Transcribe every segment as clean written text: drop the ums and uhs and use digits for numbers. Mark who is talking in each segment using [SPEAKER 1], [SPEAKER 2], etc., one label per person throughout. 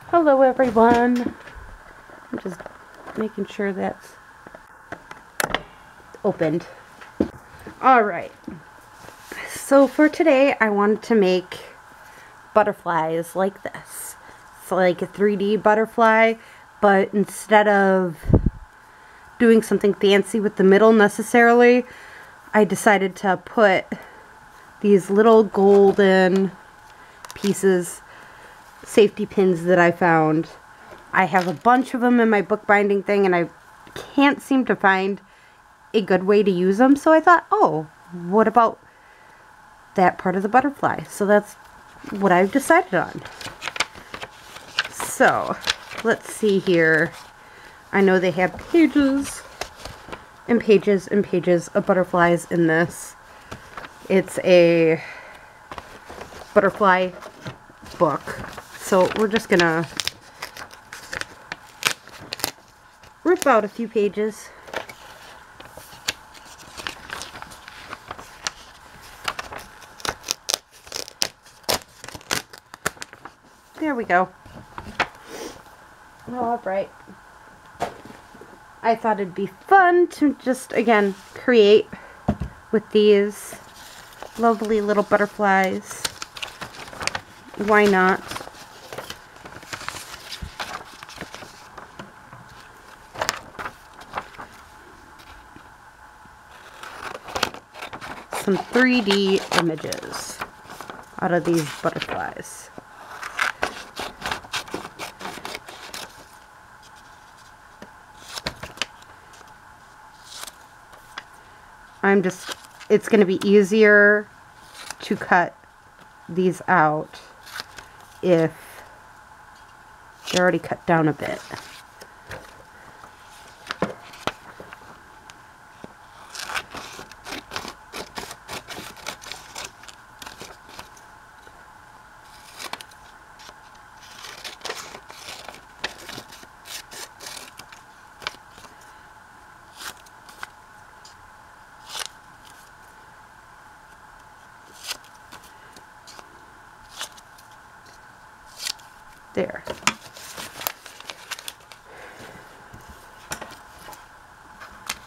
[SPEAKER 1] Hello everyone. I'm just making sure that's opened. Alright. So for today I wanted to make butterflies like this. It's like a 3D butterfly, but instead of doing something fancy with the middle necessarily, I decided to put these little golden pieces, safety pins that I found. I have a bunch of them in my bookbinding thing and I can't seem to find a good way to use them, so I thought, oh, what about that part of the butterfly? So that's what I've decided on. So let's see here. I know they have pages and pages and pages of butterflies in this. It's a butterfly book. So we're just gonna rip out a few pages. There we go. All right. I thought it'd be fun to just, again, create with these lovely little butterflies. Why not? Some 3D images out of these butterflies. It's going to be easier to cut these out if they're already cut down a bit. There.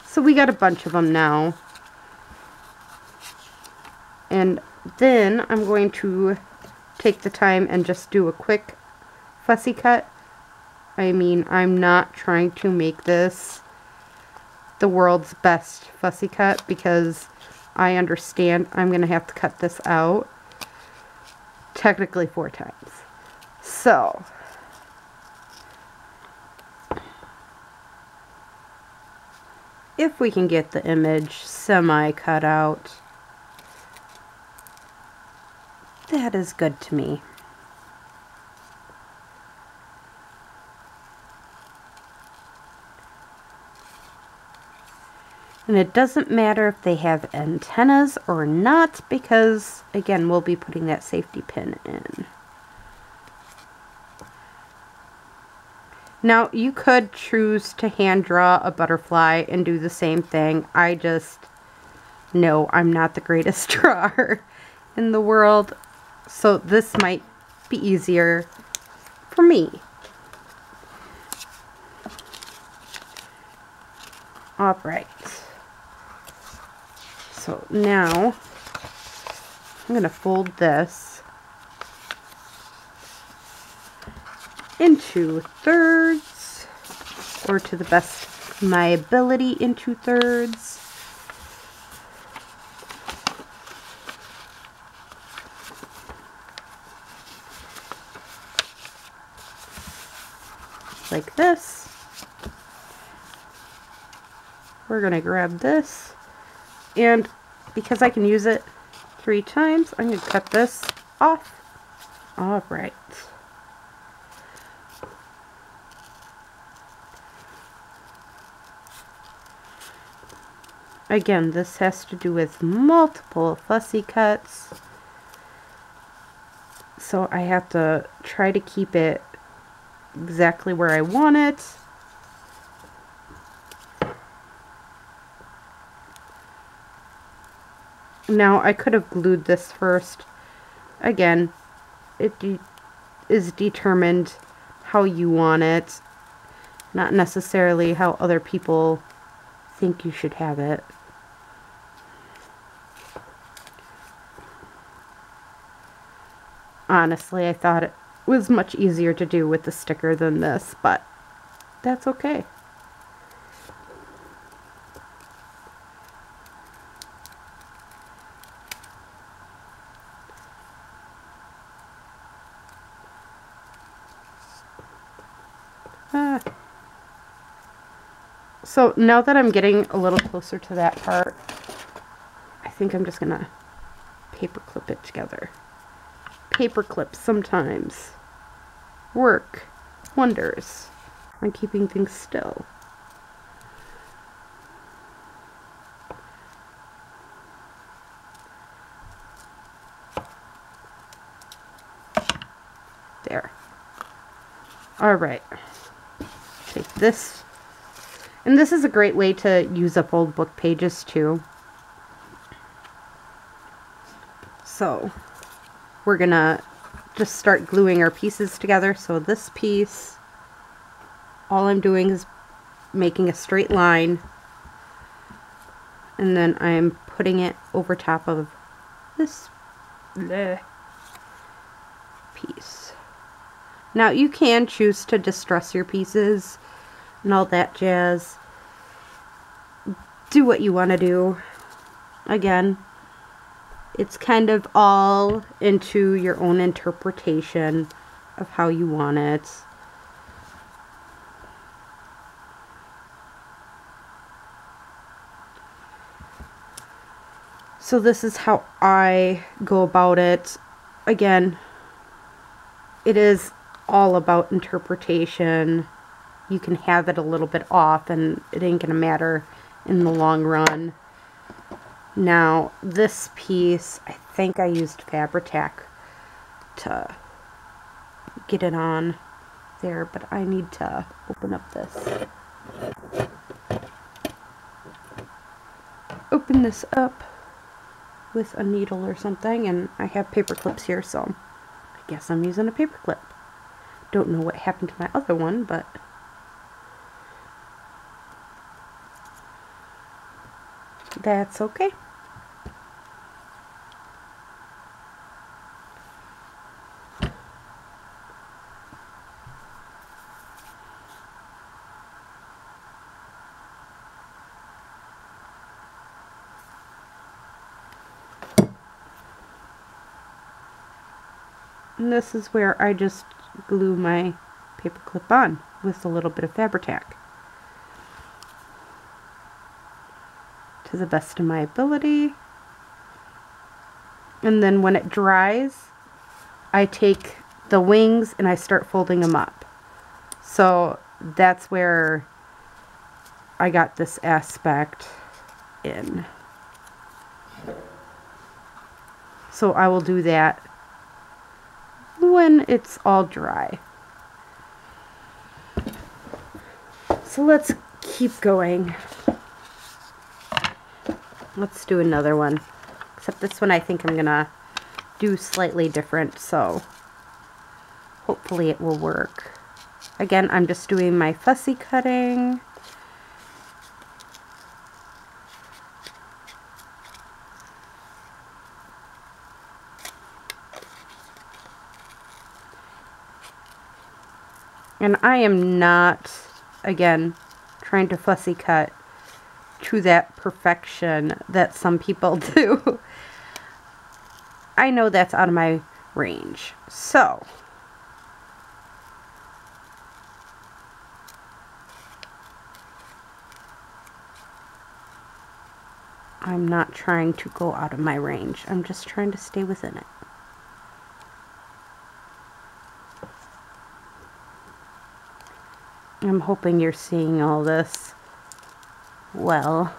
[SPEAKER 1] So we got a bunch of them now. And then I'm going to take the time and just do a quick fussy cut. I mean, I'm not trying to make this the world's best fussy cut because I understand I'm going to have to cut this out technically 4 times. So, if we can get the image semi-cut out, that is good to me. And it doesn't matter if they have antennas or not, because, again, we'll be putting that safety pin in. Now, you could choose to hand draw a butterfly and do the same thing. I just know I'm not the greatest drawer in the world, so this might be easier for me. Alright. So now, I'm going to fold this into thirds, or to the best of my ability into thirds. Like this. We're going to grab this, and because I can use it 3 times, I'm going to cut this off. Alright. Again, this has to do with multiple fussy cuts, so I have to try to keep it exactly where I want it. Now, I could have glued this first. Again, it is determined how you want it, not necessarily how other people think you should have it. Honestly, I thought it was much easier to do with the sticker than this, but that's okay. So now that I'm getting a little closer to that part, I think I'm just gonna paper clip it together. Paper clips sometimes work wonders on keeping things still. There. Alright. Take this. And this is a great way to use up old book pages too. So we're gonna just start gluing our pieces together. So this piece, all I'm doing is making a straight line, and then I'm putting it over top of this piece. Now you can choose to distress your pieces and all that jazz. Do what you want to do. Again, it's kind of all into your own interpretation of how you want it. So this is how I go about it. Again, it is all about interpretation. You can have it a little bit off and it ain't gonna matter in the long run. Now this piece, I think I used Fabri-Tac to get it on there, but I need to open up this. Open this up with a needle or something, and I have paper clips here, so I guess I'm using a paper clip. Don't know what happened to my other one, but that's okay. And this is where I just glue my paper clip on with a little bit of Fabri-Tac to the best of my ability. And then when it dries, I take the wings and I start folding them up. So that's where I got this aspect in. So I will do that when it's all dry. So let's keep going. Let's do another one. Except this one I think I'm gonna do slightly different, so hopefully it will work. Again, I'm just doing my fussy cutting. And I am not, again, trying to fussy cut to that perfection that some people do. I know that's out of my range. So, I'm not trying to go out of my range. I'm just trying to stay within it. I'm hoping you're seeing all this well.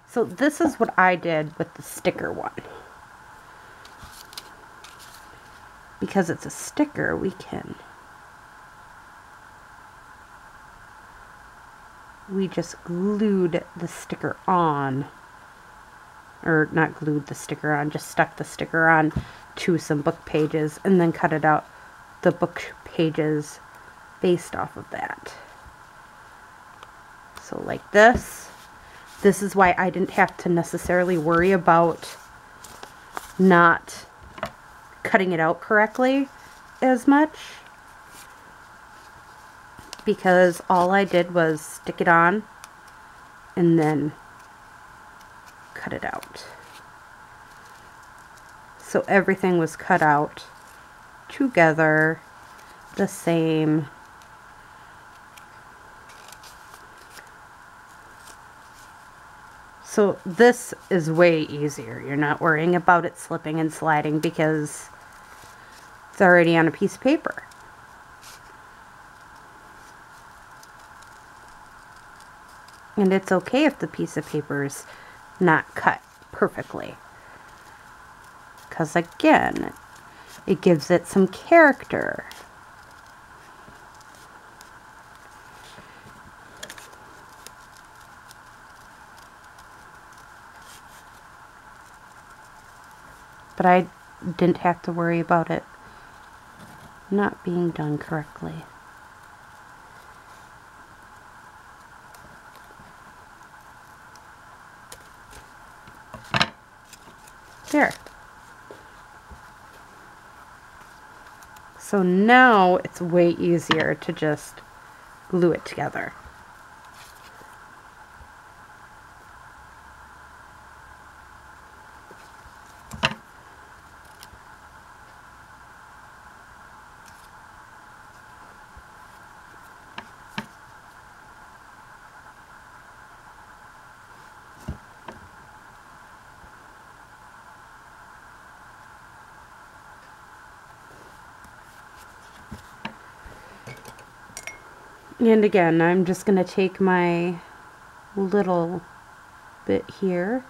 [SPEAKER 1] So this is what I did with the sticker one. Because it's a sticker, we just glued the sticker on. Or not glued the sticker on, just stuck the sticker on to some book pages and then cut it out the book pages based off of that. So like this. This is why I didn't have to necessarily worry about not cutting it out correctly as much, because all I did was stick it on and then cut it out. So everything was cut out together the same. So this is way easier. You're not worrying about it slipping and sliding because it's already on a piece of paper. And it's okay if the piece of paper is not cut perfectly. Because again, it gives it some character. But I didn't have to worry about it not being done correctly. There. So now it's way easier to just glue it together. And again, I'm just going to take my little bit here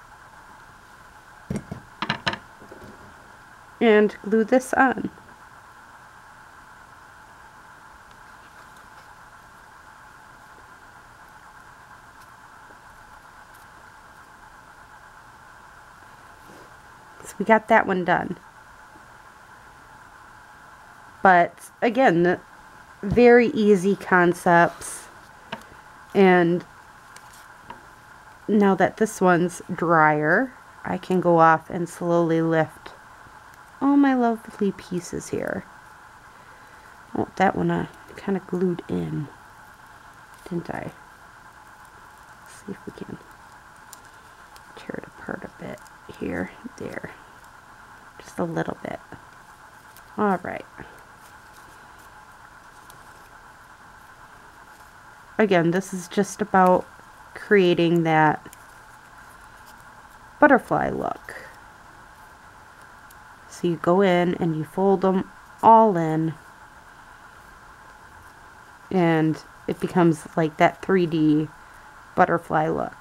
[SPEAKER 1] and glue this on. So we got that one done. But again, very easy concepts, and now that this one's drier, I can go off and slowly lift all my lovely pieces here. Oh, that one I kind of glued in, didn't I? Let's see if we can tear it apart a bit here, there, just a little bit. All right. Again, this is just about creating that butterfly look. So you go in and you fold them all in, and it becomes like that 3D butterfly look.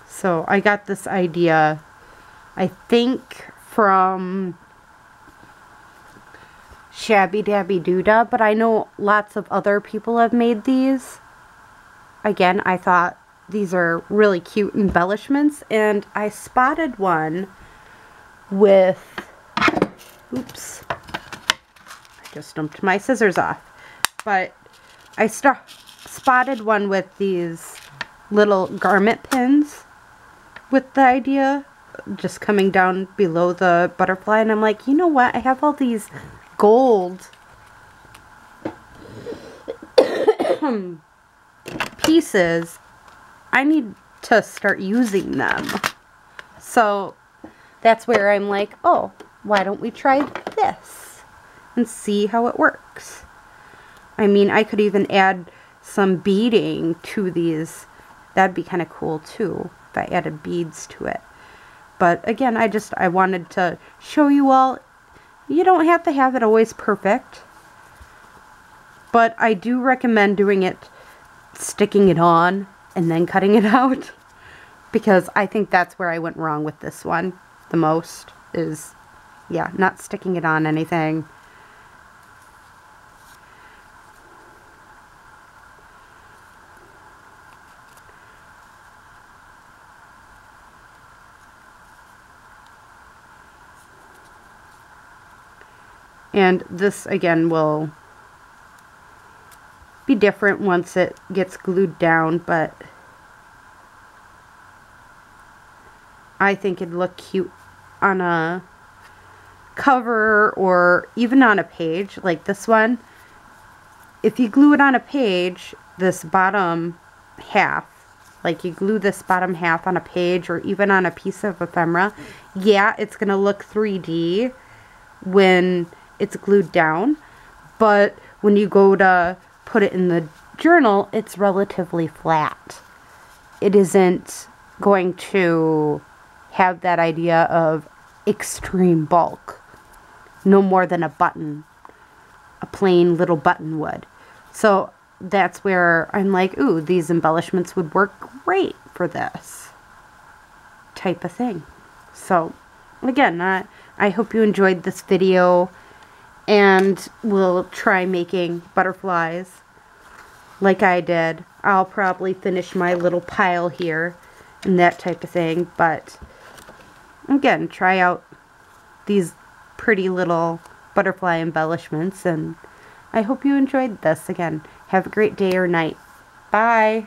[SPEAKER 1] So I got this idea, I think, from Shabby Dabby Doodah, but I know lots of other people have made these. Again, I thought these are really cute embellishments, and I spotted one with, oops, I just dumped my scissors off, but I spotted one with these little garment pins with the idea just coming down below the butterfly, and I'm like, you know what, I have all these gold pieces, I need to start using them. So that's where I'm like, oh, why don't we try this and see how it works. I mean, I could even add some beading to these. That'd be kind of cool too if I added beads to it. But again, I wanted to show you all, you don't have to have it always perfect, but I do recommend doing it, sticking it on and then cutting it out, because I think that's where I went wrong with this one the most, is, yeah, not sticking it on anything. And this again will be different once it gets glued down, but I think it'd look cute on a cover or even on a page like this one. If you glue it on a page, this bottom half, like you glue this bottom half on a page or even on a piece of ephemera, yeah, it's gonna look 3D when it's glued down, but when you go to put it in the journal, it's relatively flat. It isn't going to have that idea of extreme bulk, no more than a button, a plain little button would. So that's where I'm like, ooh, these embellishments would work great for this type of thing. So again, I hope you enjoyed this video, and we'll try making butterflies like I did. I'll probably finish my little pile here and that type of thing, but again, try out these pretty little butterfly embellishments, and I hope you enjoyed this. Again, have a great day or night. Bye!